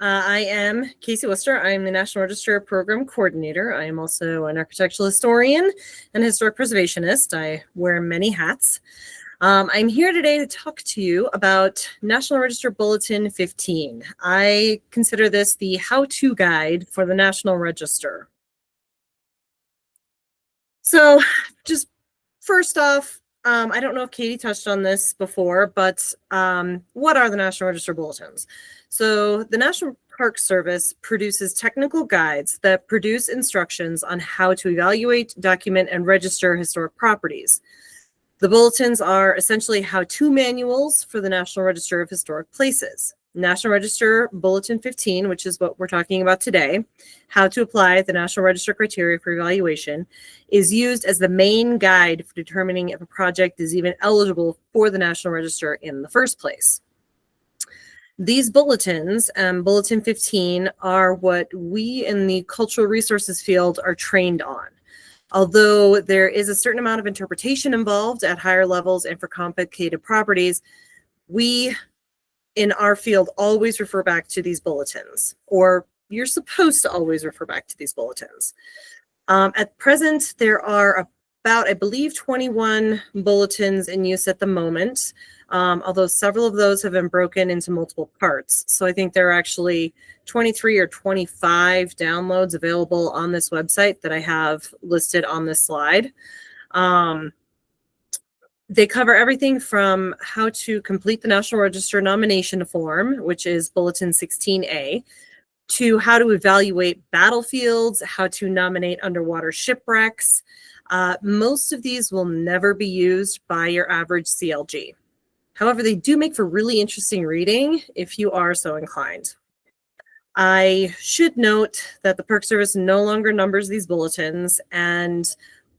I am Casey Woster. I am the National Register Program Coordinator. I am also an architectural historian and historic preservationist. I wear many hats. I'm here today to talk to you about National Register Bulletin 15. I consider this the how-to guide for the National Register. So just first off, I don't know if Katie touched on this before, but what are the National Register Bulletins? So the National Park Service produces technical guides that produce instructions on how to evaluate, document, and register historic properties. The bulletins are essentially how-to manuals for the National Register of Historic Places. National Register Bulletin 15, which is what we're talking about today, how to apply the National Register criteria for evaluation, is used as the main guide for determining if a project is even eligible for the National Register in the first place. These bulletins, Bulletin 15, are what we in the cultural resources field are trained on. Although there is a certain amount of interpretation involved at higher levels and for complicated properties, we in our field always refer back to these bulletins, or you're supposed to always refer back to these bulletins. At present, there are about, I believe, 21 bulletins in use at the moment, although several of those have been broken into multiple parts. So I think there are actually 23 or 25 downloads available on this website that I have listed on this slide. They cover everything from how to complete the National Register nomination form, which is Bulletin 16A, to how to evaluate battlefields, how to nominate underwater shipwrecks. Most of these will never be used by your average CLG. However, they do make for really interesting reading if you are so inclined. I should note that the Park Service no longer numbers these bulletins, and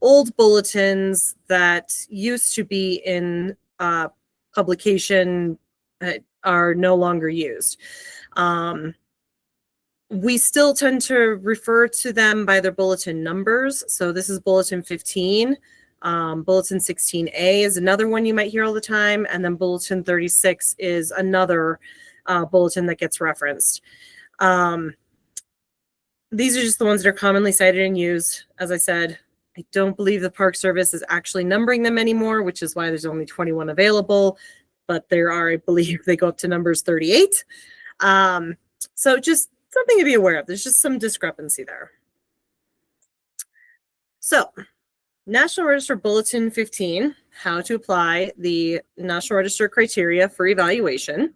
old bulletins that used to be in publication are no longer used. We still tend to refer to them by their bulletin numbers. So this is Bulletin 15. Bulletin 16A is another one you might hear all the time. And then Bulletin 36 is another bulletin that gets referenced. These are just the ones that are commonly cited and used. As I said, I don't believe the Park Service is actually numbering them anymore, which is why there's only 21 available. But there are, I believe, they go up to numbers 38. So just something to be aware of. There's just some discrepancy there. So, National Register Bulletin 15, how to apply the National Register criteria for evaluation.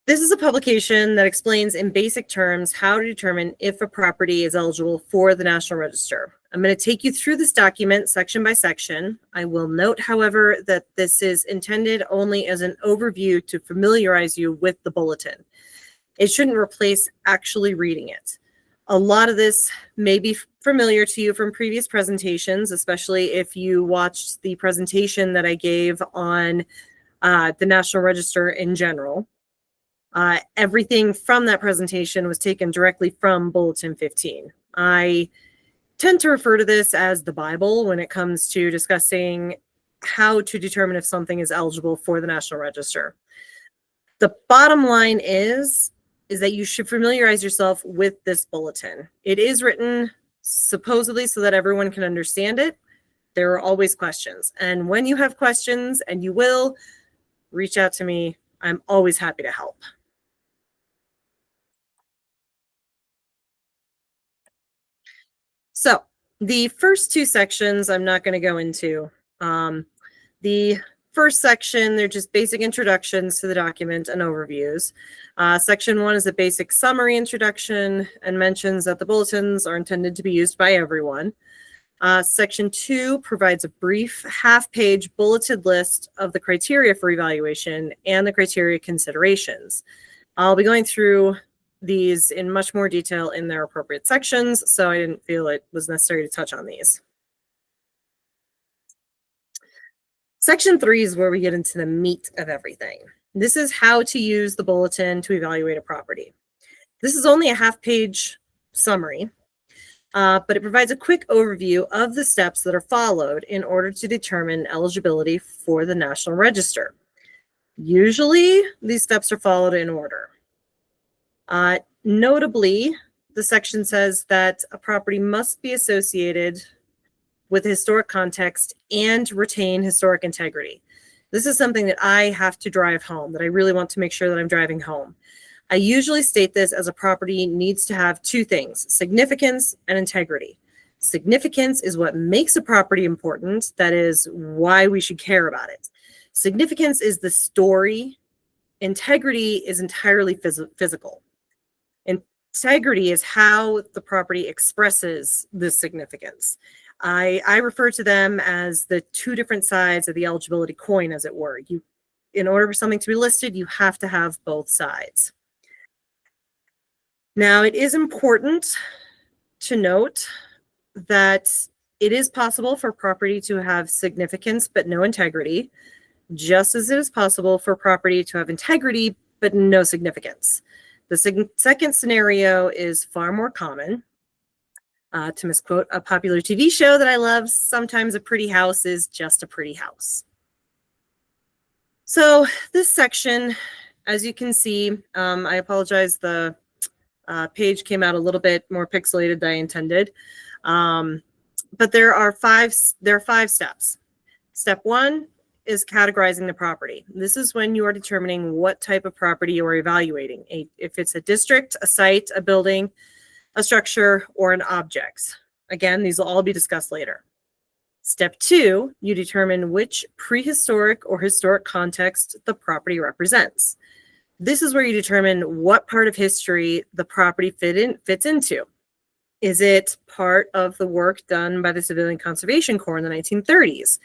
This is a publication that explains in basic terms how to determine if a property is eligible for the National Register. I'm going to take you through this document section by section. I will note, however, that this is intended only as an overview to familiarize you with the bulletin. It shouldn't replace actually reading it. A lot of this may be familiar to you from previous presentations, especially if you watched the presentation that I gave on the National Register in general. Everything from that presentation was taken directly from Bulletin 15. I tend to refer to this as the Bible when it comes to discussing how to determine if something is eligible for the National Register. The bottom line is that you should familiarize yourself with this bulletin. It is written supposedly so that everyone can understand it. There are always questions. And when you have questions, and you will, reach out to me. I'm always happy to help. So the first two sections I'm not going to go into. The first section, they're just basic introductions to the document and overviews. Section 1 is a basic summary introduction and mentions that the bulletins are intended to be used by everyone. Section 2 provides a brief half-page bulleted list of the criteria for evaluation and the criteria considerations. I'll be going through these in much more detail in their appropriate sections, so I didn't feel it was necessary to touch on these. Section 3 is where we get into the meat of everything. This is how to use the bulletin to evaluate a property. This is only a half-page summary, but it provides a quick overview of the steps that are followed in order to determine eligibility for the National Register. Usually, these steps are followed in order. Notably, the section says that a property must be associated with historic context and retain historic integrity. This is something that I have to drive home, that I really want to make sure that I'm driving home. I usually state this as a property needs to have two things: significance and integrity. Significance is what makes a property important. That is why we should care about it. Significance is the story. Integrity is entirely physical. Integrity is how the property expresses this significance. I refer to them as the two different sides of the eligibility coin, as it were. In order for something to be listed, you have to have both sides. Now, it is important to note that it is possible for property to have significance but no integrity, just as it is possible for property to have integrity but no significance. The second scenario is far more common. To misquote a popular TV show that I love, sometimes a pretty house is just a pretty house. So this section, as you can see, I apologize, the page came out a little bit more pixelated than I intended. But there are five steps. Step one is categorizing the property. This is when you are determining what type of property you are evaluating. If it's a district, a site, a building, a structure, or an object. Again, these will all be discussed later. Step two, you determine which prehistoric or historic context the property represents. This is where you determine what part of history the property fits into. Is it part of the work done by the Civilian Conservation Corps in the 1930s?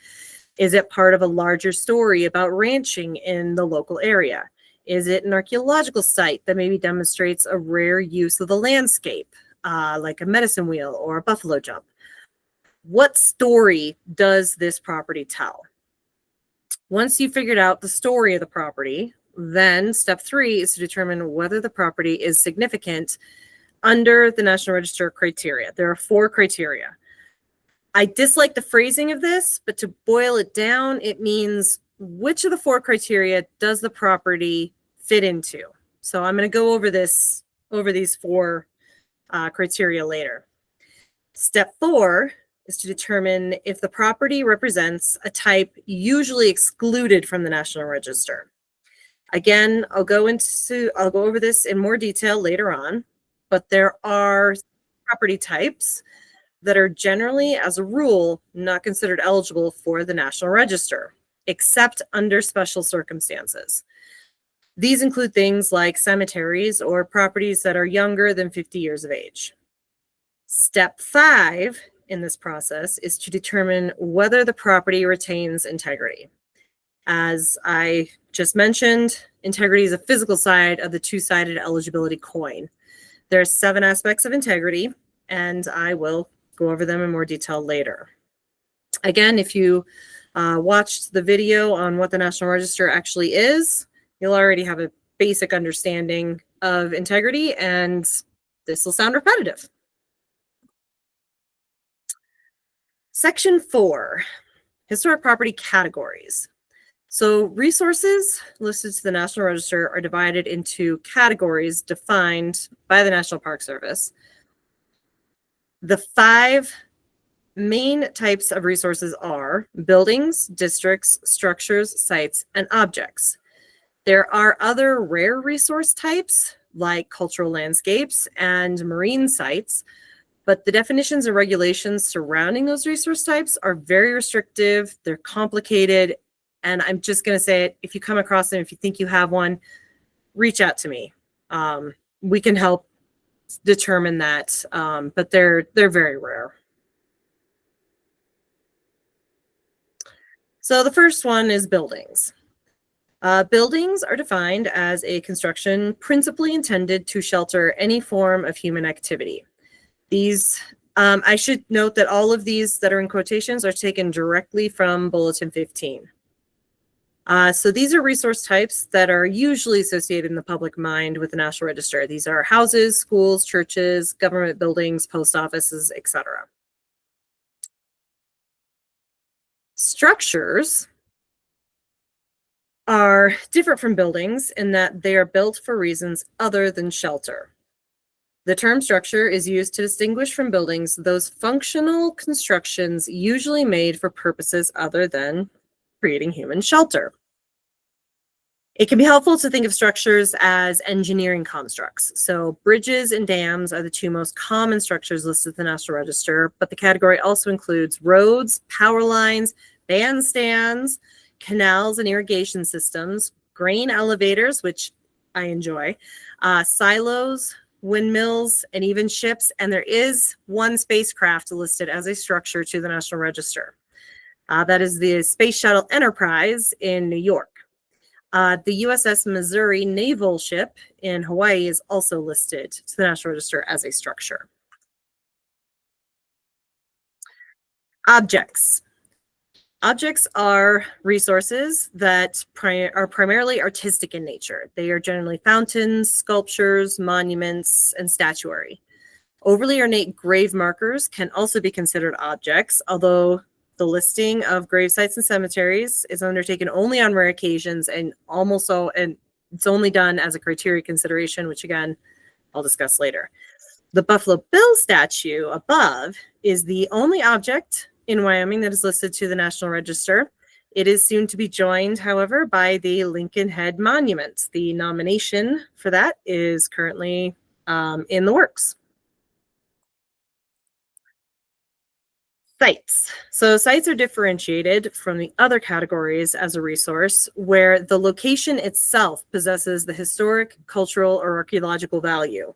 Is it part of a larger story about ranching in the local area? Is it an archaeological site that maybe demonstrates a rare use of the landscape, like a medicine wheel or a buffalo jump? What story does this property tell? Once you've figured out the story of the property, then step three is to determine whether the property is significant under the National Register criteria. There are 4 criteria. I dislike the phrasing of this, but to boil it down, it means which of the 4 criteria does the property fit into? So I'm going to go over these 4 criteria later. Step 4 is to determine if the property represents a type usually excluded from the National Register. Again, I'll go over this in more detail later on, but there are property types that are generally, as a rule, not considered eligible for the National Register, except under special circumstances. These include things like cemeteries or properties that are younger than 50 years of age. Step 5 in this process is to determine whether the property retains integrity. As I just mentioned, integrity is a physical side of the two-sided eligibility coin. There are 7 aspects of integrity, and I will go over them in more detail later. Again, if you watched the video on what the National Register actually is, you'll already have a basic understanding of integrity, and this will sound repetitive. Section 4, historic property categories. So resources listed to the National Register are divided into categories defined by the National Park Service. The 5 main types of resources are buildings, districts, structures, sites, and objects. There are other rare resource types like cultural landscapes and marine sites, but the definitions and regulations surrounding those resource types are very restrictive, they're complicated, and I'm just going to say it, if you come across them, if you think you have one, reach out to me. We can help determine that, but they're very rare. So the first one is buildings. Buildings are defined as a construction principally intended to shelter any form of human activity. These, I should note that all of these that are in quotations are taken directly from Bulletin 15. So these are resource types that are usually associated in the public mind with the National Register. These are houses, schools, churches, government buildings, post offices, etc. Structures are different from buildings in that they are built for reasons other than shelter. The term structure is used to distinguish from buildings those functional constructions usually made for purposes other than creating human shelter. It can be helpful to think of structures as engineering constructs. So bridges and dams are the two most common structures listed in the National Register, but the category also includes roads, power lines, bandstands, canals and irrigation systems, grain elevators, which I enjoy, silos, windmills, and even ships. And there is one spacecraft listed as a structure to the National Register. That is the Space Shuttle Enterprise in New York. The USS Missouri naval ship in Hawaii is also listed to the National Register as a structure. Objects. Objects are resources that are primarily artistic in nature. They are generally fountains, sculptures, monuments, and statuary. Overly ornate grave markers can also be considered objects, although the listing of grave sites and cemeteries is undertaken only on rare occasions and it's only done as a criteria consideration, which again, I'll discuss later. The Buffalo Bill statue above is the only object in Wyoming that is listed to the National Register. It is soon to be joined, however, by the Lincoln Head Monument. The nomination for that is currently in the works. Sites. So sites are differentiated from the other categories as a resource where the location itself possesses the historic, cultural, or archaeological value.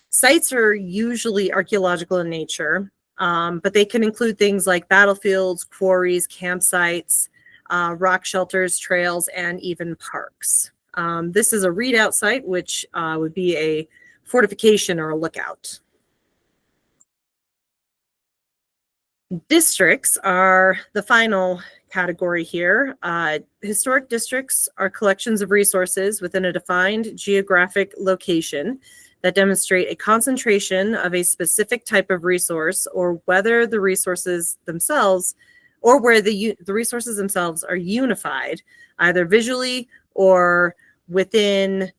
Sites are usually archaeological in nature, but they can include things like battlefields, quarries, campsites, rock shelters, trails, and even parks. This is a readout site, which would be a fortification or a lookout. Districts are the final category here. Historic districts are collections of resources within a defined geographic location that demonstrate a concentration of a specific type of resource, or whether the resources themselves, or where the resources themselves are unified, either visually or within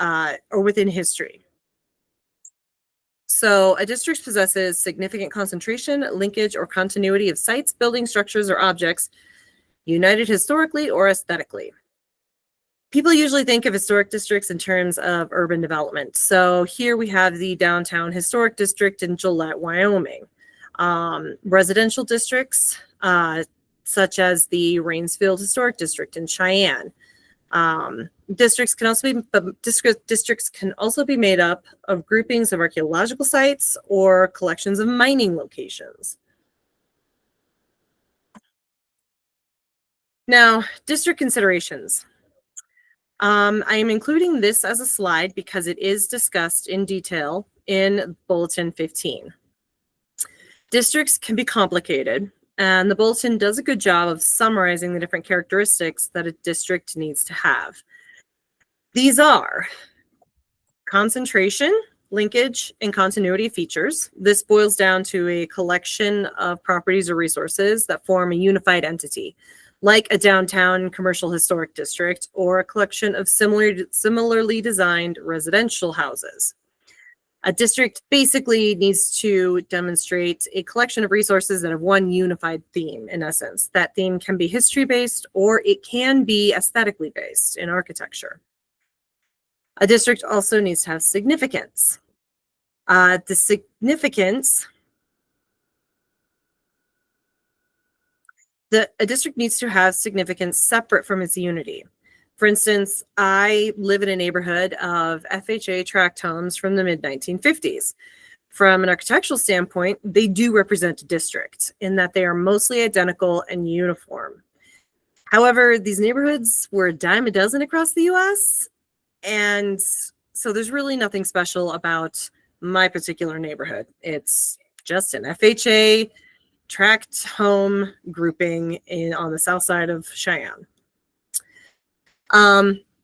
history. So a district possesses significant concentration, linkage, or continuity of sites, buildings, structures, or objects united historically or aesthetically. People usually think of historic districts in terms of urban development. So here we have the Downtown Historic District in Gillette, Wyoming. Residential districts, such as the Rainsfield Historic District in Cheyenne. Districts can also be made up of groupings of archaeological sites or collections of mining locations. Now, district considerations. I am including this as a slide because it is discussed in detail in Bulletin 15. Districts can be complicated, and the bulletin does a good job of summarizing the different characteristics that a district needs to have. These are concentration, linkage, and continuity features. This boils down to a collection of properties or resources that form a unified entity, like a downtown commercial historic district or a collection of similarly designed residential houses. A district basically needs to demonstrate a collection of resources that have one unified theme, in essence. That theme can be history-based or it can be aesthetically based in architecture. A district also needs to have significance. A district needs to have significance separate from its unity. For instance, I live in a neighborhood of FHA tract homes from the mid-1950s. From an architectural standpoint, they do represent a district in that they are mostly identical and uniform. However, these neighborhoods were a dime a dozen across the US, and so there's really nothing special about my particular neighborhood. It's just an FHA tract home grouping on the south side of Cheyenne.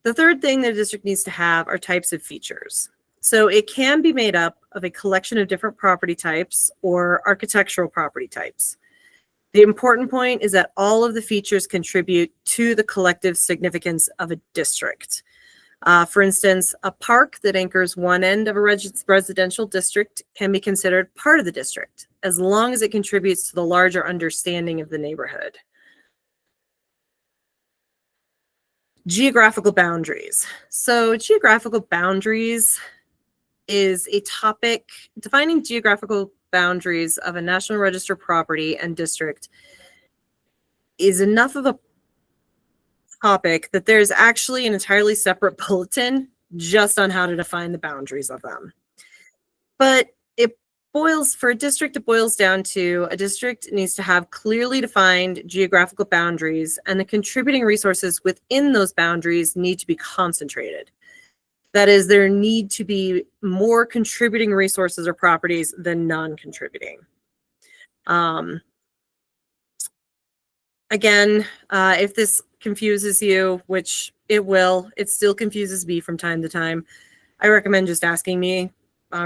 The third thing that a district needs to have are types of features. So it can be made up of a collection of different property types or architectural property types. The important point is that all of the features contribute to the collective significance of a district. For instance, a park that anchors one end of a residential district can be considered part of the district, as long as it contributes to the larger understanding of the neighborhood. Geographical boundaries. So geographical boundaries is a topic. Defining geographical boundaries of a National Register property and district is enough of a topic that there's actually an entirely separate bulletin just on how to define the boundaries of them. But for a district, it boils down to a district needs to have clearly defined geographical boundaries, and the contributing resources within those boundaries need to be concentrated. That is, there need to be more contributing resources or properties than non-contributing. Again, if this confuses you, which it will, it still confuses me from time to time, I recommend just asking me,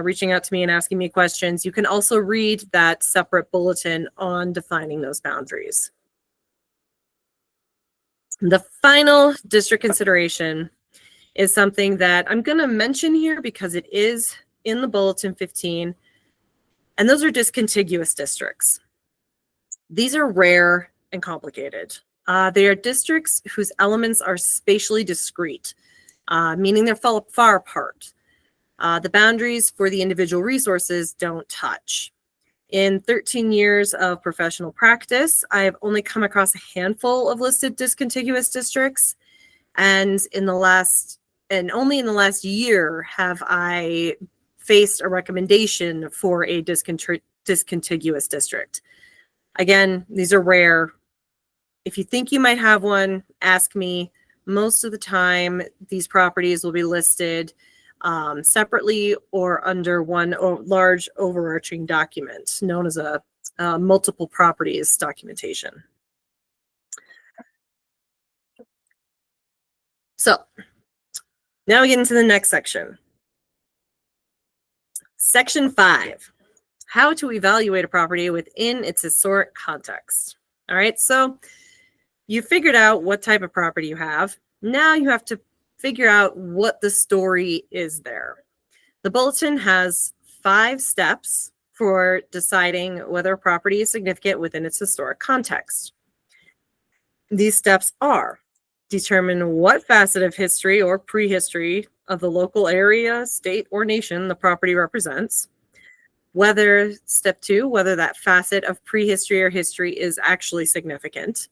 reaching out to me and asking me questions. You can also read that separate bulletin on defining those boundaries. The final district consideration is something that I'm going to mention here because it is in the Bulletin 15, and those are discontiguous districts. These are rare and complicated. They are districts whose elements are spatially discrete, meaning they're far apart. The boundaries for the individual resources don't touch. In 13 years of professional practice, I have only come across a handful of listed discontiguous districts, and only in the last year have I faced a recommendation for a discontiguous district. Again, these are rare. If you think you might have one, ask me. Most of the time, these properties will be listed separately or under one large overarching document known as a multiple properties documentation. So now we get into the next section. Section 5, how to evaluate a property within its historic context. All right, so you figured out what type of property you have. Now you have to figure out what the story is there. The bulletin has 5 steps for deciding whether a property is significant within its historic context. These steps are: determine what facet of history or prehistory of the local area, state, or nation the property represents. Step 2, whether that facet of prehistory or history is actually significant.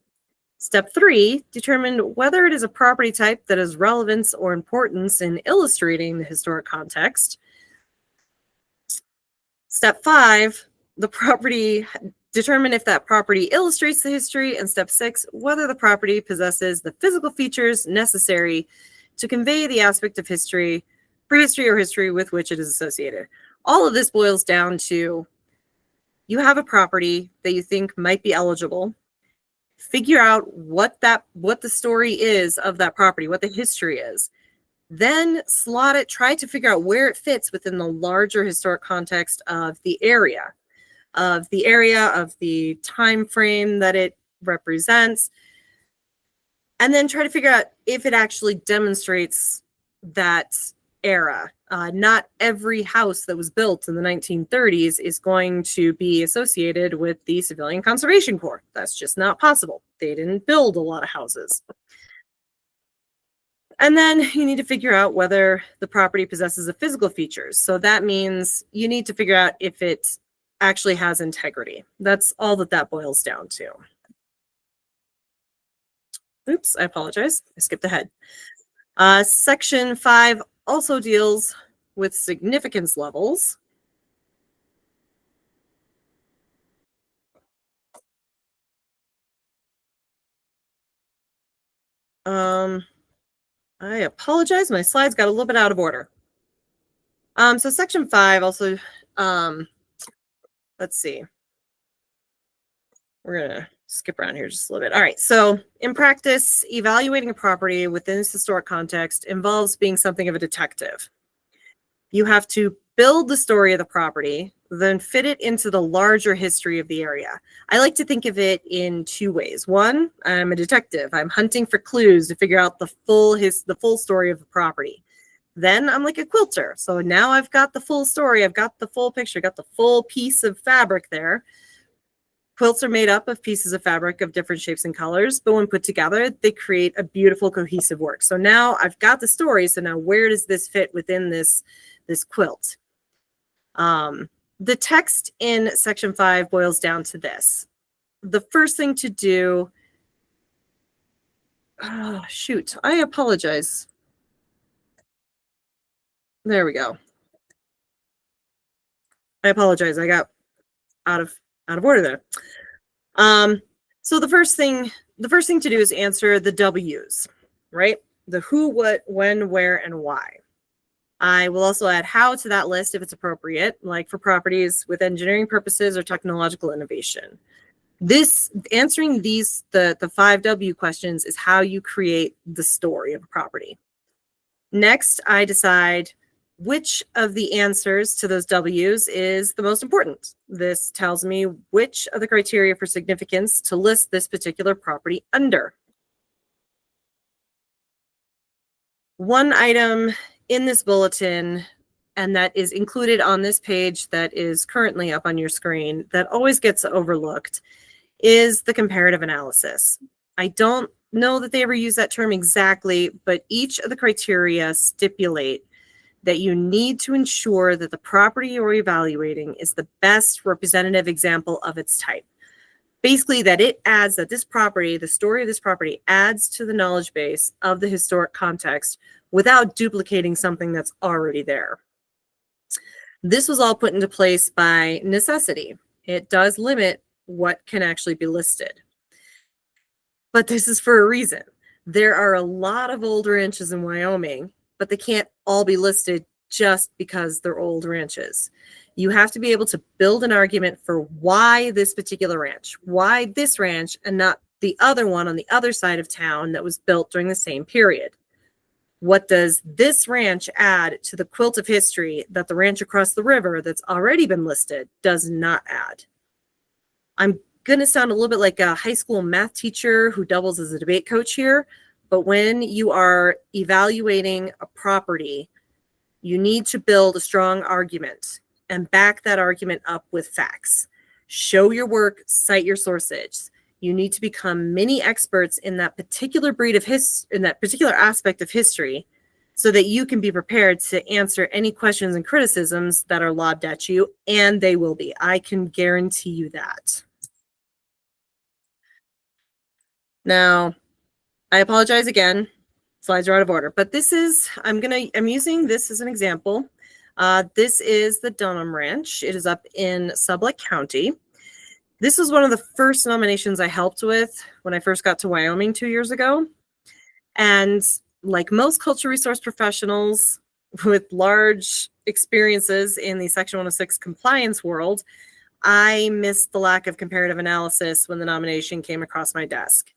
Step 3, determine whether it is a property type that has relevance or importance in illustrating the historic context. Step 5, determine if that property illustrates the history. And step 6, whether the property possesses the physical features necessary to convey the aspect of history, prehistory, or history with which it is associated. All of this boils down to, you have a property that you think might be eligible. Figure out what the story is of that property, what the history is. Then slot it, try to figure out where it fits within the larger historic context of the area, of the time frame that it represents, and then try to figure out if it actually demonstrates that era. Not every house that was built in the 1930s is going to be associated with the Civilian Conservation Corps. That's just not possible. They didn't build a lot of houses. And then you need to figure out whether the property possesses the physical features. So that means you need to figure out if it actually has integrity. That's all that boils down to. Oops, I apologize. I skipped ahead. Section 5 also deals with significance levels. I apologize. My slides got a little bit out of order. So section 5 also, let's see. We're going to skip around here just a little bit. All right. So in practice, evaluating a property within its historic context involves being something of a detective. You have to build the story of the property, then fit it into the larger history of the area. I like to think of it in two ways. One, I'm a detective. I'm hunting for clues to figure out the full story of the property. Then I'm like a quilter. So now I've got the full story. I've got the full picture, got the full piece of fabric there. Quilts are made up of pieces of fabric of different shapes and colors, but when put together, they create a beautiful, cohesive work. So now I've got the story. So now where does this fit within this quilt? The text in section 5 boils down to this. The first thing to do, I apologize. There we go. I apologize. I got out of order there. So the first thing to do is answer the W's, right? The who, what, when, where, and why. I will also add how to that list if it's appropriate, like for properties with engineering purposes or technological innovation. Answering these, the 5W questions is how you create the story of a property. Next, I decide which of the answers to those W's is the most important. This tells me which of the criteria for significance to list this particular property under. One item in this bulletin, and that is included on this page that is currently up on your screen, that always gets overlooked, is the comparative analysis. I don't know that they ever use that term exactly, but each of the criteria stipulate that you need to ensure that the property you're evaluating is the best representative example of its type. Basically, that this property, the story of this property, adds to the knowledge base of the historic context without duplicating something that's already there. This was all put into place by necessity. It does limit what can actually be listed. But this is for a reason. There are a lot of old ranches in Wyoming, but they can't all be listed just because they're old ranches. You have to be able to build an argument for why this particular ranch, why this ranch, and not the other one on the other side of town that was built during the same period. What does this ranch add to the quilt of history that the ranch across the river that's already been listed does not add? I'm going to sound a little bit like a high school math teacher who doubles as a debate coach here, but when you are evaluating a property, you need to build a strong argument and back that argument up with facts. Show your work, cite your sources. You need to become mini experts in that particular in that particular aspect of history, so that you can be prepared to answer any questions and criticisms that are lobbed at you, and they will be. I can guarantee you that. Now, I apologize again. Slides are out of order, but I'm using this as an example. This is the Dunham Ranch. It is up in Sublette County. This was one of the first nominations I helped with when I first got to Wyoming 2 years ago. And like most cultural resource professionals with large experiences in the Section 106 compliance world, I missed the lack of comparative analysis when the nomination came across my desk.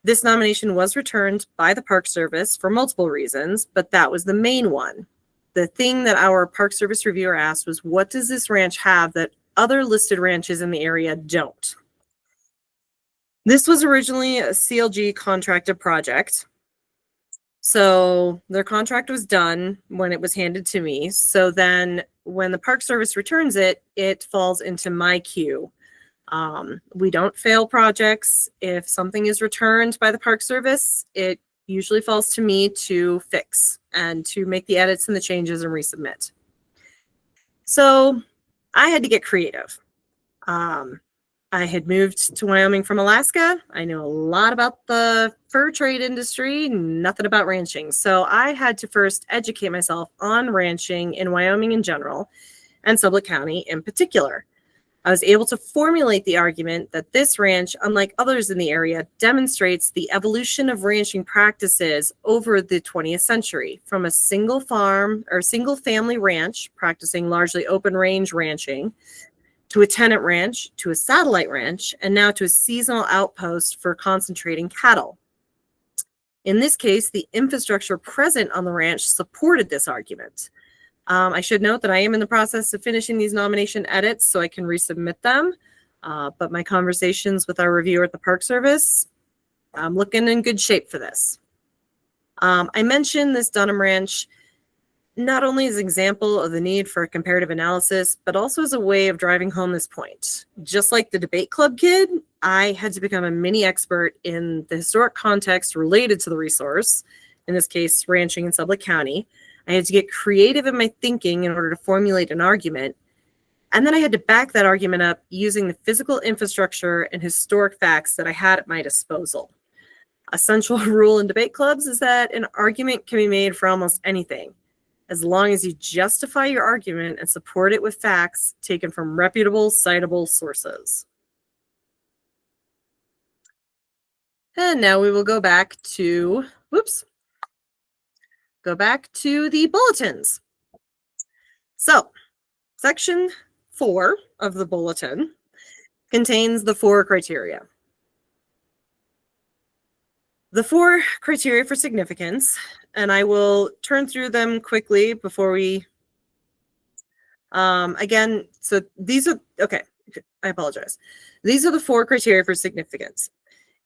This nomination was returned by the Park Service for multiple reasons, but that was the main one. The thing that our Park Service reviewer asked was, what does this ranch have that other listed ranches in the area don't? This was originally a CLG contracted project. So their contract was done when it was handed to me. So then when the Park Service returns it, it falls into my queue. We don't fail projects. If something is returned by the Park Service, it usually falls to me to fix and to make the edits and the changes and resubmit. So I had to get creative. I had moved to Wyoming from Alaska. I know a lot about the fur trade industry, nothing about ranching. So I had to first educate myself on ranching in Wyoming in general and Sublette County in particular. I was able to formulate the argument that this ranch, unlike others in the area, demonstrates the evolution of ranching practices over the 20th century, from a single farm or single family ranch practicing largely open range ranching, to a tenant ranch, to a satellite ranch, and now to a seasonal outpost for concentrating cattle. In this case, the infrastructure present on the ranch supported this argument. I should note that I am in the process of finishing these nomination edits so I can resubmit them. But my conversations with our reviewer at the Park Service, I'm looking in good shape for this. I mentioned this Dunham Ranch not only as an example of the need for comparative analysis, but also as a way of driving home this point. Just like the debate club kid, I had to become a mini expert in the historic context related to the resource, in this case, ranching in Sublette County. I had to get creative in my thinking in order to formulate an argument. And then I had to back that argument up using the physical infrastructure and historic facts that I had at my disposal. A central rule in debate clubs is that an argument can be made for almost anything, as long as you justify your argument and support it with facts taken from reputable, citable sources. And now we will go back to the bulletins. So, section 4 of the bulletin contains the 4 criteria. The 4 criteria for significance, and I will turn through them quickly before we, again, so these are, okay, I apologize. These are the 4 criteria for significance.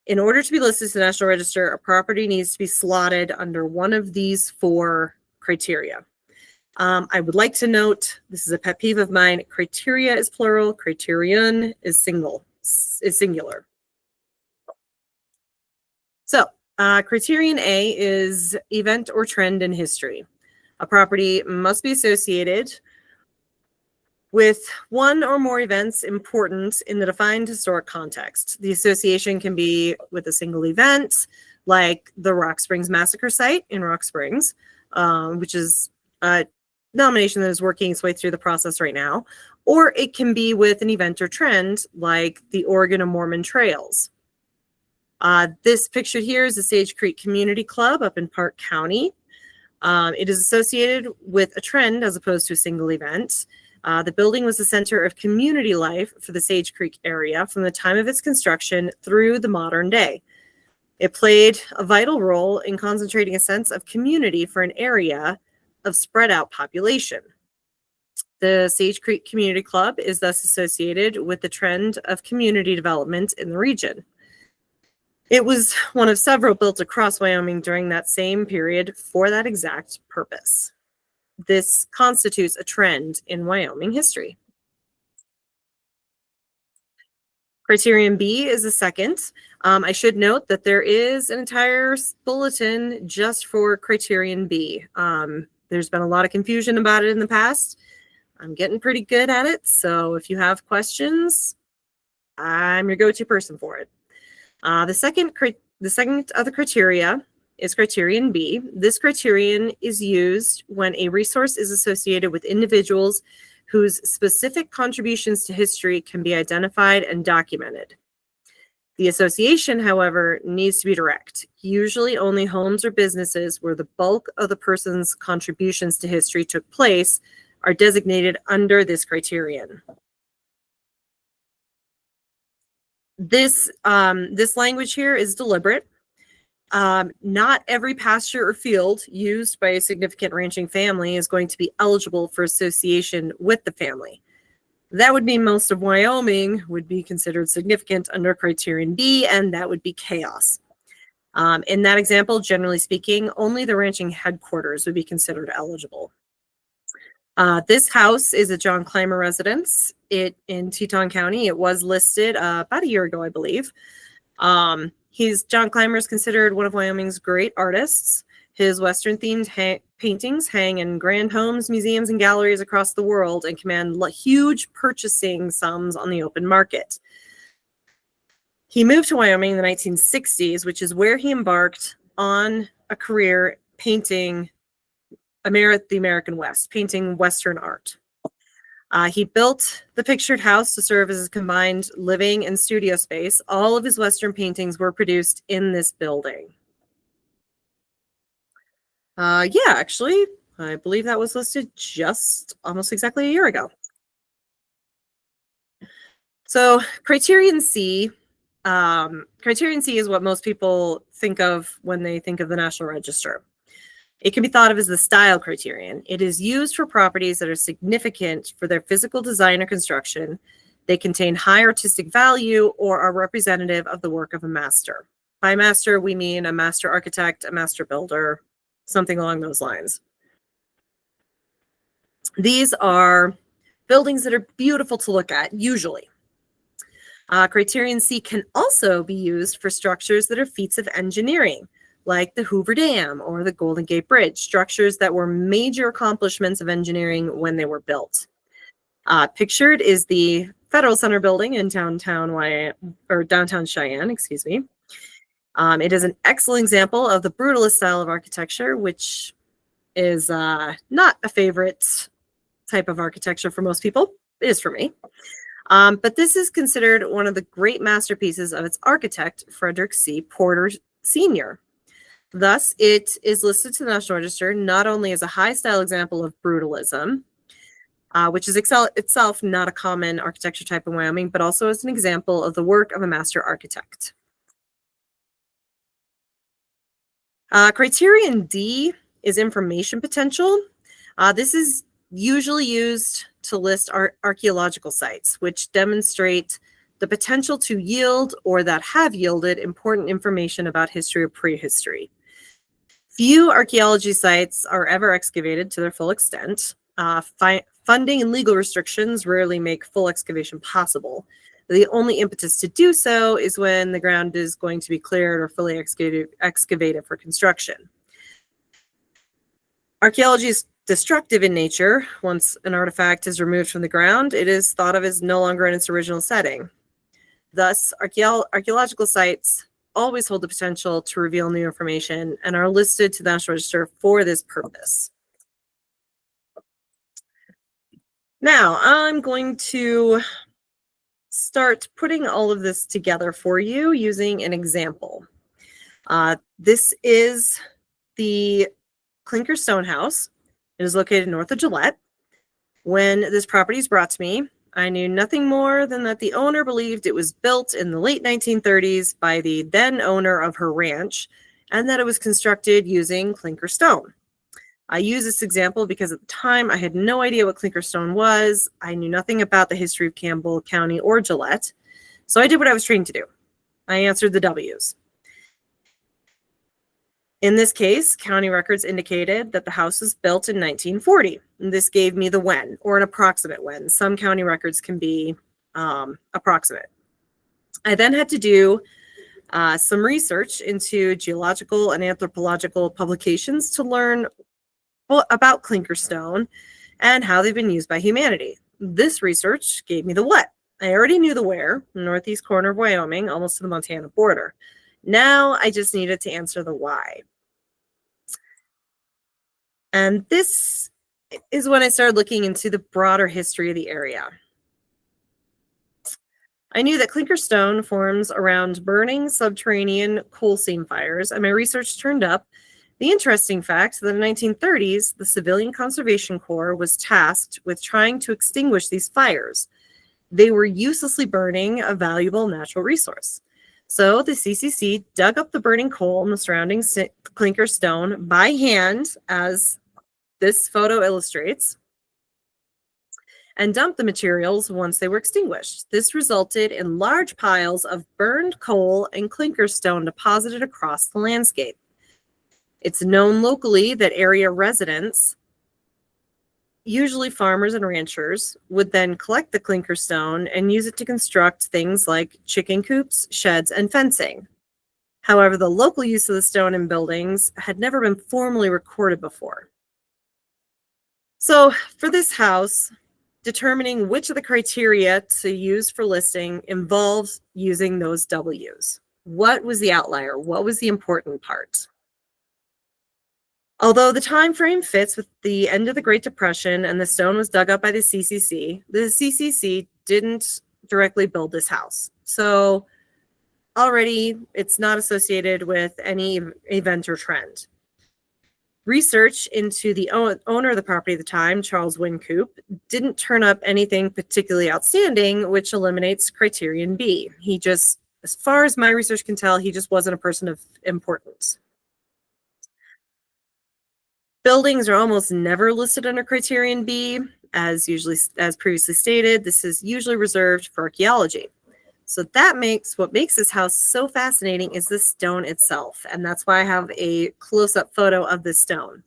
In order to be listed to the National Register, a property needs to be slotted under one of these 4 criteria. I would like to note, this is a pet peeve of mine, criteria is plural, criterion is singular. So, criterion A is event or trend in history. A property must be associated with one or more events important in the defined historic context. The association can be with a single event, like the Rock Springs Massacre site in Rock Springs, which is a nomination that is working its way through the process right now, or it can be with an event or trend, like the Oregon and Mormon Trails. This picture here is the Sage Creek Community Club up in Park County. It is associated with a trend as opposed to a single event. The building was the center of community life for the Sage Creek area from the time of its construction through the modern day. It played a vital role in concentrating a sense of community for an area of spread out population. The Sage Creek Community Club is thus associated with the trend of community development in the region. It was one of several built across Wyoming during that same period for that exact purpose. This constitutes a trend in Wyoming history. Criterion B is the second. I should note that there is an entire bulletin just for Criterion B. There's been a lot of confusion about it in the past. I'm getting pretty good at it, so if you have questions, I'm your go-to person for it. The second of the criteria is Criterion B. This criterion is used when a resource is associated with individuals whose specific contributions to history can be identified and documented. The association, however, needs to be direct. Usually only homes or businesses where the bulk of the person's contributions to history took place are designated under this criterion. This language here is deliberate. Not every pasture or field used by a significant ranching family is going to be eligible for association with the family. That would mean most of Wyoming would be considered significant under Criterion B, and that would be chaos. In that example, generally speaking, only the ranching headquarters would be considered eligible. This house is a John Clymer residence. In Teton County. It was listed about a year ago, I believe. John Clymer is considered one of Wyoming's great artists. His Western-themed paintings hang in grand homes, museums, and galleries across the world and command huge purchasing sums on the open market. He moved to Wyoming in the 1960s, which is where he embarked on a career painting the American West, painting Western art. He built the pictured house to serve as his combined living and studio space. All of his Western paintings were produced in this building. Yeah, actually, I believe that was listed just almost exactly a year ago. So Criterion C is what most people think of when they think of the National Register. It can be thought of as the style criterion. It is used for properties that are significant for their physical design or construction. They contain high artistic value or are representative of the work of a master. By master, we mean a master architect, a master builder, something along those lines. These are buildings that are beautiful to look at, usually. Criterion C can also be used for structures that are feats of engineering, like the Hoover Dam or the Golden Gate Bridge, structures that were major accomplishments of engineering when they were built. Pictured is the Federal Center building in downtown Cheyenne, excuse me. It is an excellent example of the brutalist style of architecture, which is not a favorite type of architecture for most people. It is for me. But this is considered one of the great masterpieces of its architect, Frederick C. Porter Sr. Thus, it is listed to the National Register not only as a high-style example of brutalism, which is itself not a common architecture type in Wyoming, but also as an example of the work of a master architect. Criterion D is information potential. This is usually used to list archaeological sites, which demonstrate the potential to yield or that have yielded important information about history or prehistory. Few archaeology sites are ever excavated to their full extent. Funding and legal restrictions rarely make full excavation possible. The only impetus to do so is when the ground is going to be cleared or fully excavated for construction. Archaeology is destructive in nature. Once an artifact is removed from the ground, it is thought of as no longer in its original setting. Thus, archaeological sites always hold the potential to reveal new information and are listed to the National Register for this purpose. Now, I'm going to start putting all of this together for you using an example. This is the Clinker Stone House. It is located north of Gillette. When this property is brought to me, I knew nothing more than that the owner believed it was built in the late 1930s by the then owner of her ranch, and that it was constructed using clinker stone. I use this example because at the time I had no idea what clinker stone was. I knew nothing about the history of Campbell County or Gillette. So I did what I was trained to do. I answered the W's. In this case, county records indicated that the house was built in 1940. And this gave me the when, or an approximate when. Some county records can be approximate. I then had to do some research into geological and anthropological publications to learn about clinker stone and how they've been used by humanity. This research gave me the what. I already knew the where, northeast corner of Wyoming, almost to the Montana border. Now I just needed to answer the why. And this is when I started looking into the broader history of the area. I knew that clinker stone forms around burning subterranean coal seam fires, and my research turned up the interesting fact that in the 1930s, the Civilian Conservation Corps was tasked with trying to extinguish these fires. They were uselessly burning a valuable natural resource. So the CCC dug up the burning coal and the surrounding clinker stone by hand, as this photo illustrates, and dumped the materials once they were extinguished. This resulted in large piles of burned coal and clinker stone deposited across the landscape. It's known locally that area residents, usually farmers and ranchers, would then collect the clinker stone and use it to construct things like chicken coops, sheds, and fencing. However, the local use of the stone in buildings had never been formally recorded before. So for this house, determining which of the criteria to use for listing involves using those W's. What was the outlier? What was the important part? Although the time frame fits with the end of the Great Depression and the stone was dug up by the CCC didn't directly build this house. So already it's not associated with any event or trend. Research into the owner of the property at the time, Charles Wincoop, didn't turn up anything particularly outstanding, which eliminates criterion B. He just, as far as my research can tell, he just wasn't a person of importance. Buildings are almost never listed under criterion B. As previously stated, this is usually reserved for archaeology. So what makes this house so fascinating is the stone itself. And that's why I have a close-up photo of this stone.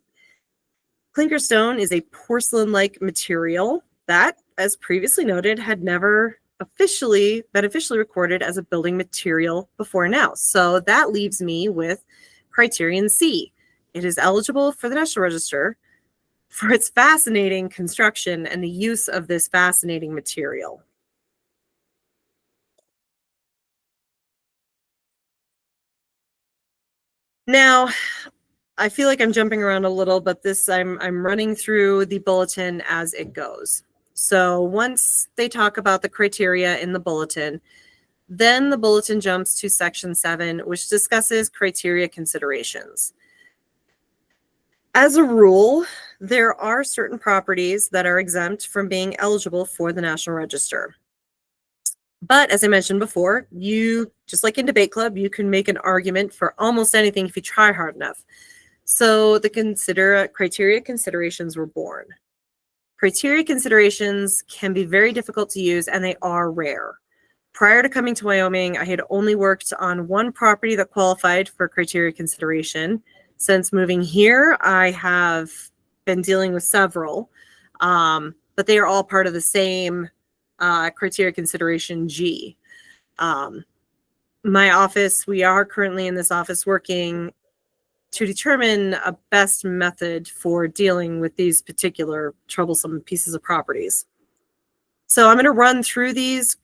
Clinker stone is a porcelain-like material that, as previously noted, had never been officially recorded as a building material before now. So that leaves me with criterion C. It is eligible for the National Register for its fascinating construction and the use of this fascinating material. Now, I feel like I'm jumping around a little, but I'm running through the bulletin as it goes. So once they talk about the criteria in the bulletin, then the bulletin jumps to section 7, which discusses criteria considerations. As a rule, there are certain properties that are exempt from being eligible for the National Register. But as I mentioned before, just like in debate club, you can make an argument for almost anything if you try hard enough. So the criteria considerations were born. Criteria considerations can be very difficult to use, and they are rare. Prior to coming to Wyoming, I had only worked on one property that qualified for criteria consideration. Since moving here, I have been dealing with several, but they are all part of the same criteria consideration G. My office, we are currently in this office working to determine a best method for dealing with these particular troublesome pieces of properties. So I'm going to run through these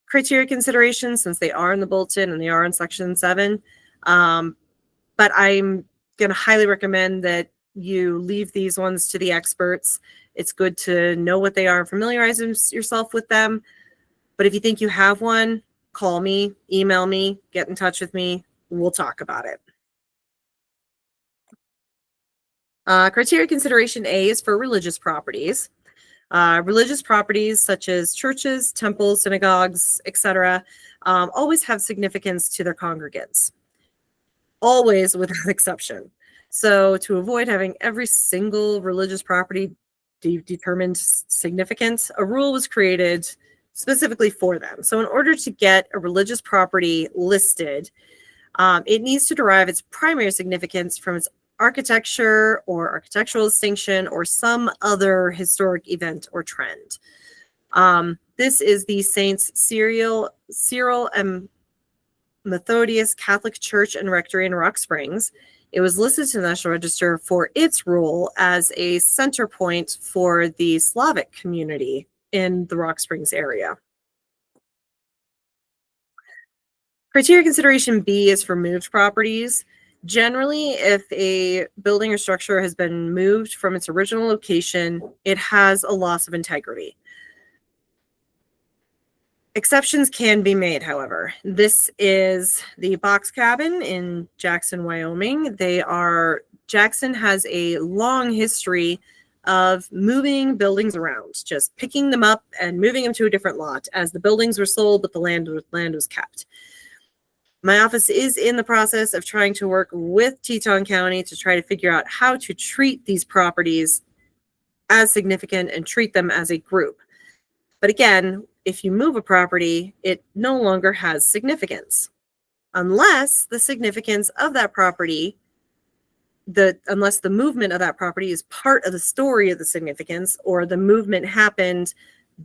criteria considerations since they are in the bulletin and they are in section 7. But I'm going to highly recommend that you leave these ones to the experts. It's good to know what they are and familiarize yourself with them. But if you think you have one, call me, email me, get in touch with me. We'll talk about it. Criteria consideration A is for religious properties. Religious properties such as churches, temples, synagogues, etc., always have significance to their congregants, always without exception. So to avoid having every single religious property determined significant, a rule was created specifically for them. So in order to get a religious property listed, it needs to derive its primary significance from its architecture or architectural distinction or some other historic event or trend. This is the Saints Cyril and Methodius Catholic Church and Rectory in Rock Springs. It was listed to the National Register for its role as a center point for the Slavic community in the Rock Springs area. Criteria consideration B is for moved properties. Generally, if a building or structure has been moved from its original location, it has a loss of integrity. Exceptions can be made, however. This is the Box Cabin in Jackson, Wyoming. Jackson has a long history of moving buildings around, just picking them up and moving them to a different lot as the buildings were sold, but the land was kept. My office is in the process of trying to work with Teton County to try to figure out how to treat these properties as significant and treat them as a group. But again, if you move a property, it no longer has significance unless the significance of that property, unless the movement of that property is part of the story of the significance, or the movement happened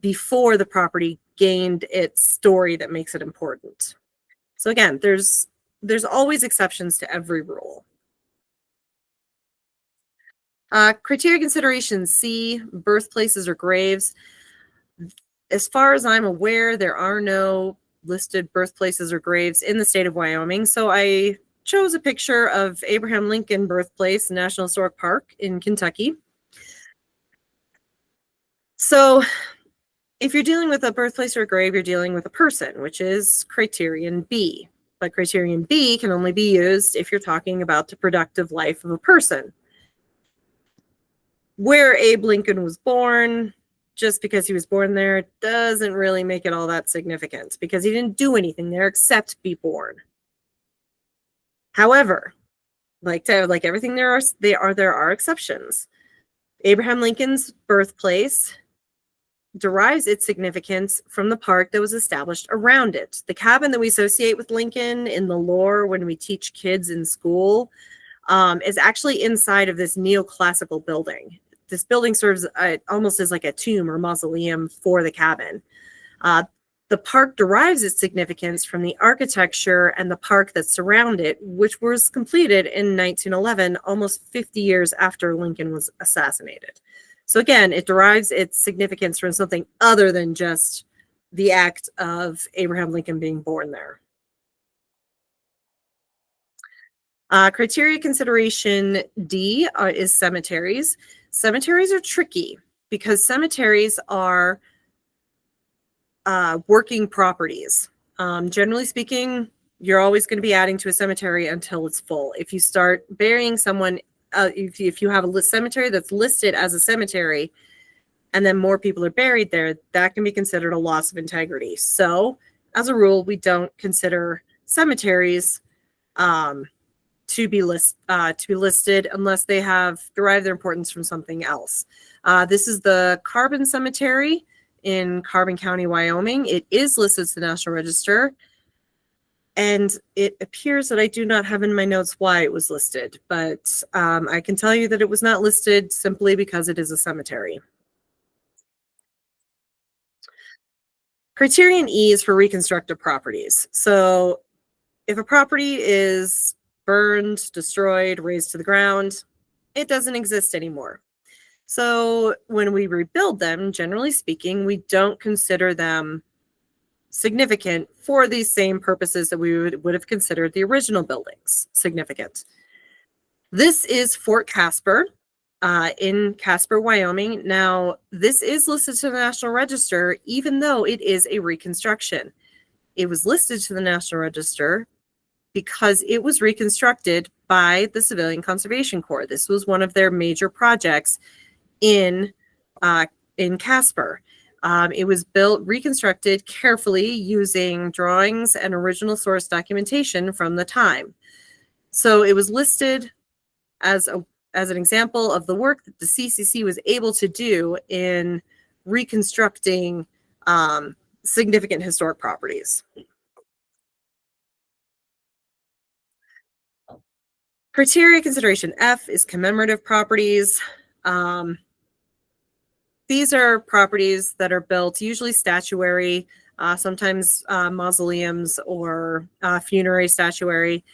before the property gained its story that makes it important. So again, there's always exceptions to every rule. Criteria consideration C, birthplaces or graves. As far as I'm aware, there are no listed birthplaces or graves in the state of Wyoming. So I chose a picture of Abraham Lincoln birthplace, National Historic Park in Kentucky. So if you're dealing with a birthplace or a grave, you're dealing with a person, which is criterion B. But criterion B can only be used if you're talking about the productive life of a person. Where Abe Lincoln was born, just because he was born there, doesn't really make it all that significant because he didn't do anything there except be born. However, like everything, there are exceptions. Abraham Lincoln's birthplace derives its significance from the park that was established around it. The cabin that we associate with Lincoln in the lore when we teach kids in school is actually inside of this neoclassical building. This building serves almost as like a tomb or mausoleum for the cabin. The park derives its significance from the architecture and the park that surround it, which was completed in 1911, almost 50 years after Lincoln was assassinated. So again, it derives its significance from something other than just the act of Abraham Lincoln being born there. Criteria consideration D is cemeteries. Cemeteries are tricky because cemeteries are working properties. Generally speaking, you're always going to be adding to a cemetery until it's full. If you start burying someone, if you have a cemetery that's listed as a cemetery and then more people are buried there, that can be considered a loss of integrity. So as a rule, we don't consider cemeteries to be listed unless they have derived their importance from something else. This is the Carbon Cemetery in Carbon County, Wyoming. It is listed to the National Register, and it appears that I do not have in my notes why it was listed, but I can tell you that it was not listed simply because it is a cemetery. Criterion E is for reconstructive properties. So if a property is burned, destroyed, razed to the ground, it doesn't exist anymore. So when we rebuild them, generally speaking, we don't consider them significant for these same purposes that we would have considered the original buildings significant. This is Fort Casper in Casper, Wyoming. Now, this is listed to the National Register, even though it is a reconstruction. It was listed to the National Register because it was reconstructed by the Civilian Conservation Corps. This was one of their major projects in Casper. It was reconstructed carefully using drawings and original source documentation from the time. So it was listed as an example of the work that the CCC was able to do in reconstructing significant historic properties. Criteria consideration F is commemorative properties. These are properties that are built, usually statuary, sometimes mausoleums or funerary statuary.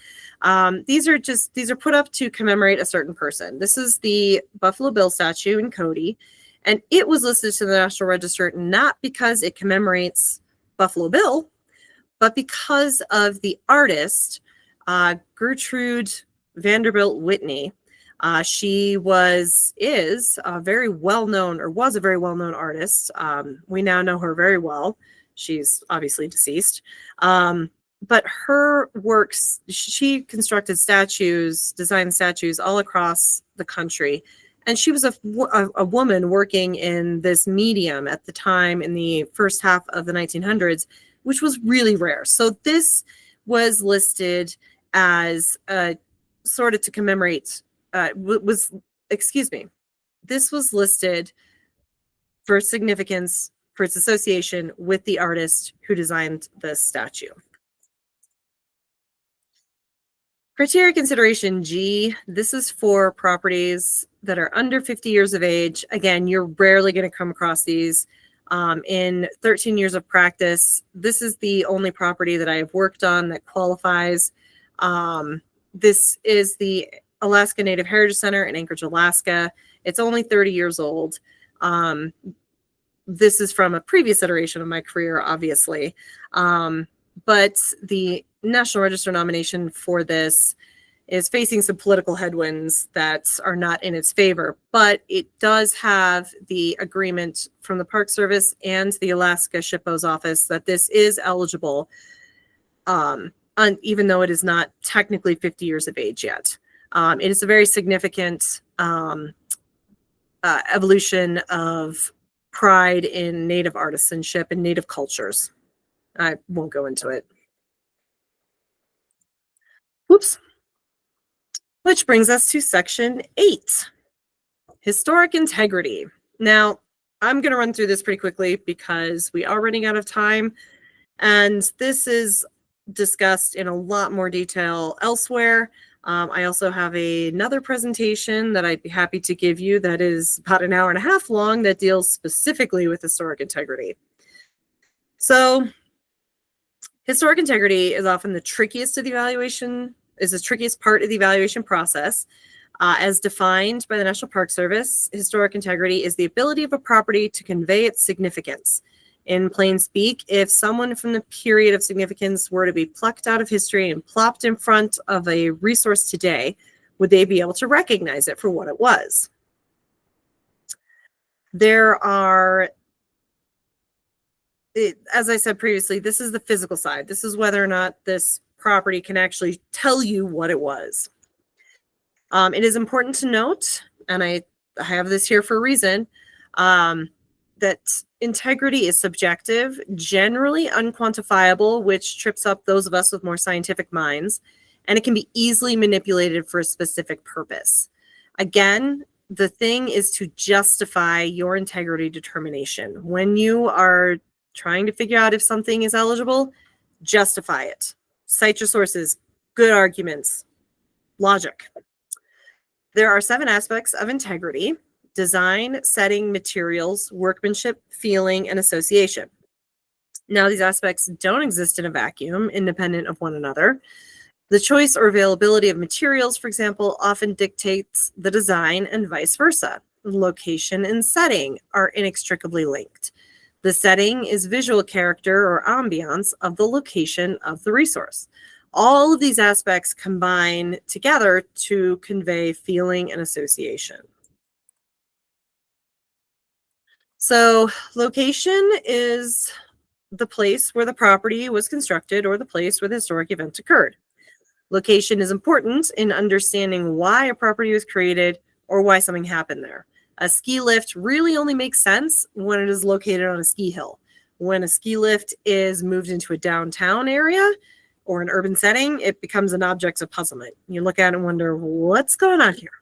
These are put up to commemorate a certain person. This is the Buffalo Bill statue in Cody, and it was listed to the National Register not because it commemorates Buffalo Bill, but because of the artist, Gertrude Vanderbilt Whitney. She is a very well-known artist. We now know her very well. She's obviously deceased. But her works, she constructed designed statues all across the country. And she was a woman working in this medium at the time in the first half of the 1900s, which was really rare. So this was listed as sort of to commemorate, this was listed for significance for its association with the artist who designed the statue. Criteria consideration G, this is for properties that are under 50 years of age. Again, you're rarely going to come across these. In 13 years of practice, this is the only property that I have worked on that qualifies. This is the Alaska Native Heritage Center in Anchorage, Alaska. It's only 30 years old. This is from a previous iteration of my career, obviously. But the National Register nomination for this is facing some political headwinds that are not in its favor, but it does have the agreement from the Park Service and the Alaska SHPO's office that this is eligible, even though it is not technically 50 years of age yet. It is a very significant evolution of pride in Native artisanship and Native cultures. I won't go into it. Whoops. Which brings us to section 8, historic integrity. Now, I'm going to run through this pretty quickly because we are running out of time, and this is discussed in a lot more detail elsewhere. I also have another presentation that I'd be happy to give you that is about an hour and a half long that deals specifically with historic integrity. So, historic integrity is often the trickiest of the evaluation, is the trickiest part of the evaluation process. As defined by the National Park Service, historic integrity is the ability of a property to convey its significance. In plain speak, if someone from the period of significance were to be plucked out of history and plopped in front of a resource today, would they be able to recognize it for what it was? There are, as I said previously, this is the physical side. This is whether or not this property can actually tell you what it was. It is important to note, and I have this here for a reason, that integrity is subjective, generally unquantifiable, which trips up those of us with more scientific minds, and it can be easily manipulated for a specific purpose. Again, the thing is to justify your integrity determination. When you are trying to figure out if something is eligible, justify it. Cite your sources, good arguments, logic. There are 7 aspects of integrity: design, setting, materials, workmanship, feeling, and association. Now, these aspects don't exist in a vacuum, independent of one another. The choice or availability of materials, for example, often dictates the design and vice versa. Location and setting are inextricably linked. The setting is visual character or ambiance of the location of the resource. All of these aspects combine together to convey feeling and association. So, location is the place where the property was constructed or the place where the historic event occurred. Location is important in understanding why a property was created or why something happened there. A ski lift really only makes sense when it is located on a ski hill. When a ski lift is moved into a downtown area or an urban setting, it becomes an object of puzzlement. You look at it and wonder, what's going on here?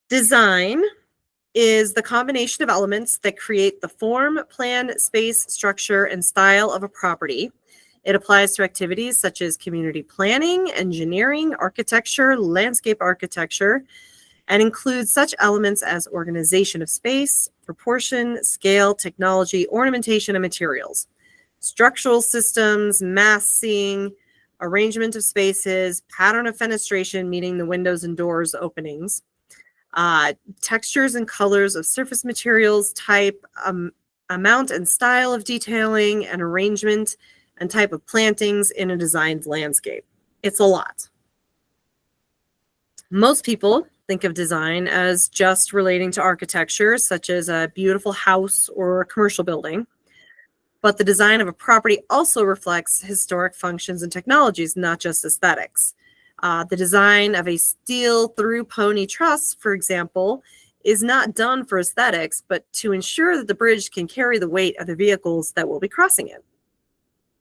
Design is the combination of elements that create the form, plan, space, structure, and style of a property. It applies to activities such as community planning, engineering, architecture, landscape architecture, and includes such elements as organization of space, proportion, scale, technology, ornamentation, and materials. Structural systems, massing, arrangement of spaces, pattern of fenestration, meaning the windows and doors openings, textures and colors of surface materials, type, amount and style of detailing and arrangement, and type of plantings in a designed landscape. It's a lot. Most people think of design as just relating to architecture, such as a beautiful house or a commercial building. But the design of a property also reflects historic functions and technologies, not just aesthetics. The design of a steel through pony truss, for example, is not done for aesthetics, but to ensure that the bridge can carry the weight of the vehicles that will be crossing it.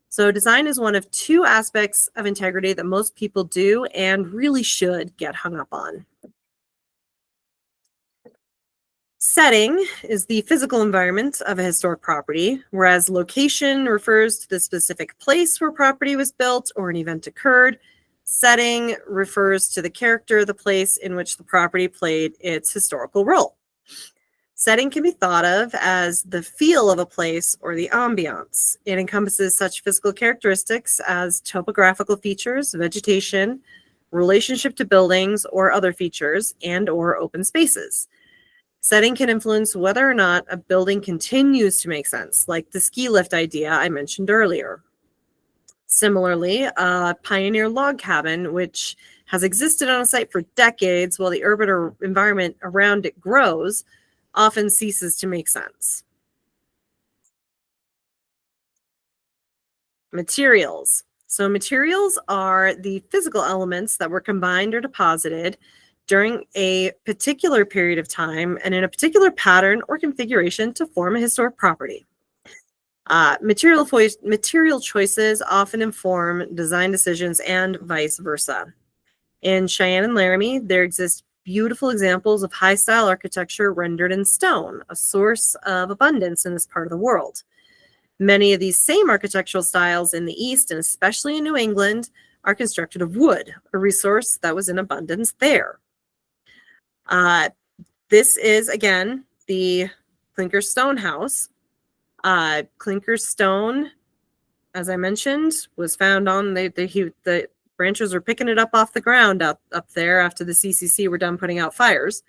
So design is one of 2 aspects of integrity that most people do and really should get hung up on. Setting is the physical environment of a historic property, whereas location refers to the specific place where property was built or an event occurred. Setting refers to the character of the place in which the property played its historical role. Setting can be thought of as the feel of a place or the ambiance. It encompasses such physical characteristics as topographical features, vegetation, relationship to buildings or other features, and or open spaces. Setting can influence whether or not a building continues to make sense, like the ski lift idea I mentioned earlier. Similarly, a pioneer log cabin, which has existed on a site for decades while the urban environment around it grows, often ceases to make sense. Materials. So materials are the physical elements that were combined or deposited during a particular period of time and in a particular pattern or configuration to form a historic property. Material choices often inform design decisions and vice versa. In Cheyenne and Laramie, there exist beautiful examples of high-style architecture rendered in stone, a source of abundance in this part of the world. Many of these same architectural styles in the East, and especially in New England, are constructed of wood, a resource that was in abundance there. This is, again, the clinker stone house. Clinker stone, as I mentioned, was found on the ranchers were picking it up off the ground up there after the CCC were done putting out fires.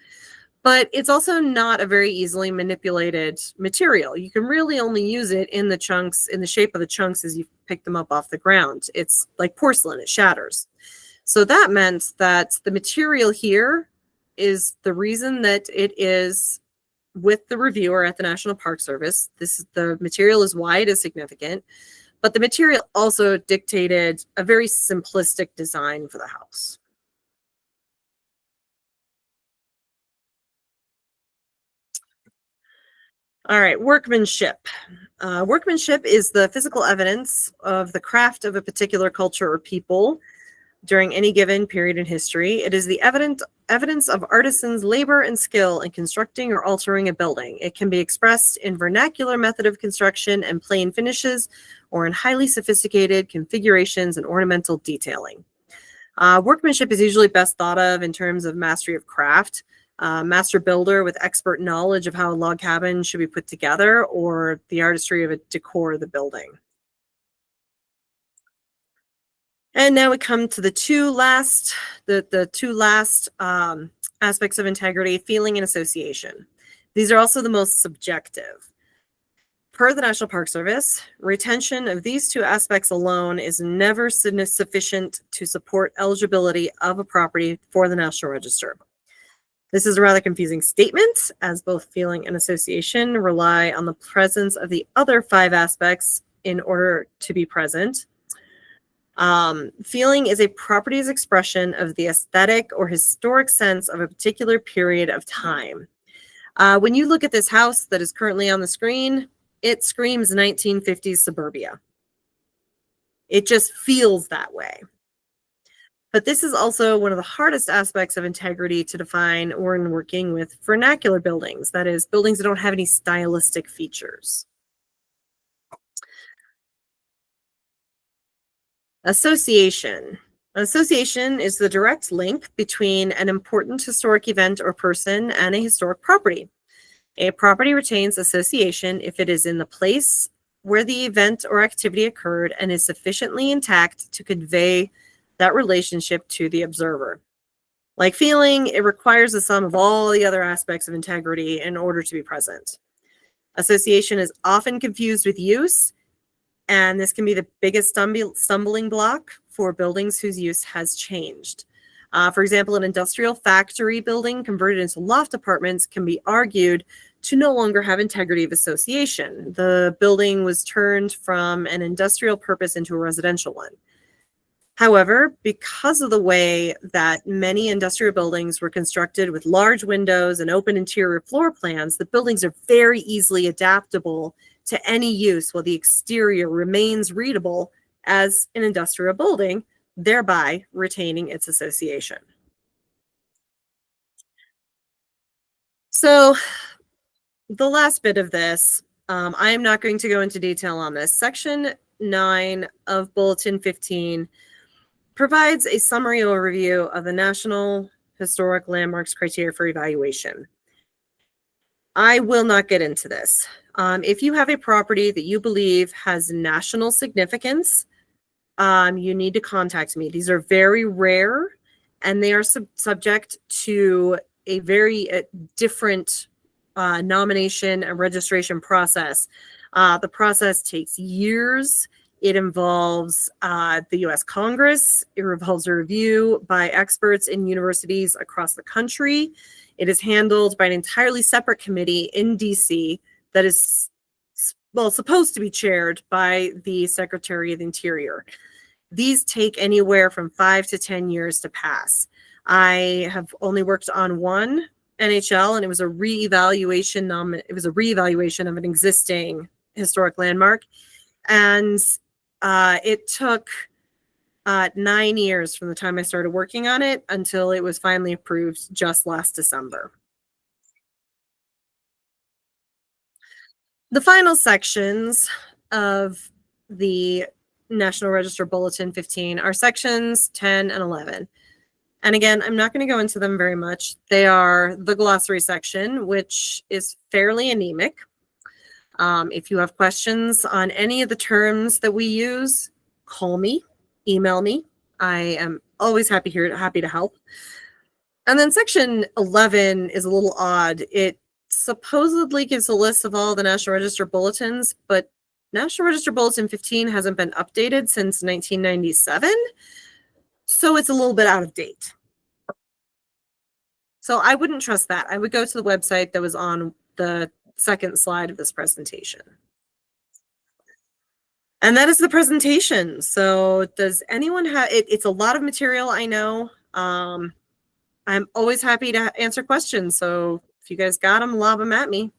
But it's also not a very easily manipulated material. You can really only use it in the chunks, in the shape of the chunks as you pick them up off the ground. It's like porcelain, it shatters. So that meant that the material here is the reason that it is with the reviewer at the National Park Service. The material is why it is significant, but the material also dictated a very simplistic design for the house. All right, workmanship. Workmanship is the physical evidence of the craft of a particular culture or people during any given period in history. It is the evidence of artisans' labor and skill in constructing or altering a building. It can be expressed in vernacular method of construction and plain finishes, or in highly sophisticated configurations and ornamental detailing. Workmanship is usually best thought of in terms of mastery of craft. Master builder with expert knowledge of how a log cabin should be put together, or the artistry of a decor of the building. And now we come to the two last aspects of integrity: feeling and association. These are also the most subjective. Per the National Park Service, retention of these two aspects alone is never sufficient to support eligibility of a property for the National Register. This is a rather confusing statement, as both feeling and association rely on the presence of the other 5 aspects in order to be present. Feeling is a property's expression of the aesthetic or historic sense of a particular period of time. When you look at this house that is currently on the screen, it screams 1950s suburbia. It just feels that way. But this is also one of the hardest aspects of integrity to define when working with vernacular buildings, that is, buildings that don't have any stylistic features. Association. Association is the direct link between an important historic event or person and a historic property. A property retains association if it is in the place where the event or activity occurred and is sufficiently intact to convey that relationship to the observer. Like feeling, it requires the sum of all the other aspects of integrity in order to be present. Association is often confused with use, and this can be the biggest stumbling block for buildings whose use has changed. For example, an industrial factory building converted into loft apartments can be argued to no longer have integrity of association. The building was turned from an industrial purpose into a residential one. However, because of the way that many industrial buildings were constructed with large windows and open interior floor plans, the buildings are very easily adaptable to any use while the exterior remains readable as an industrial building, thereby retaining its association. So the last bit of this, I am not going to go into detail on this. Section 9 of Bulletin 15 provides a summary overview of the National Historic Landmarks criteria for evaluation. I will not get into this. If you have a property that you believe has national significance, you need to contact me. These are very rare, and they are subject to a very different nomination and registration process. The process takes years. It involves the U.S. Congress. It involves a review by experts in universities across the country. It is handled by an entirely separate committee in D.C. that is, well, supposed to be chaired by the Secretary of the Interior. These take anywhere from 5 to 10 years to pass. I have only worked on one NHL, and it was a reevaluation. It was a reevaluation of an existing historic landmark, and it took 9 years from the time I started working on it until it was finally approved just last December. The final sections of the National Register Bulletin 15 are sections 10 and 11. And again, I'm not going to go into them very much. They are the glossary section, which is fairly anemic. If you have questions on any of the terms that we use, call me, email me. I am always happy to help. And then section 11 is a little odd. It supposedly gives a list of all the National Register bulletins, but National Register Bulletin 15 hasn't been updated since 1997, so it's a little bit out of date. So I wouldn't trust that. I would go to the website that was on the second slide of this presentation. And that is the presentation. So does anyone have, it's a lot of material, I know. I'm always happy to answer questions. So if you guys got them, lob them at me.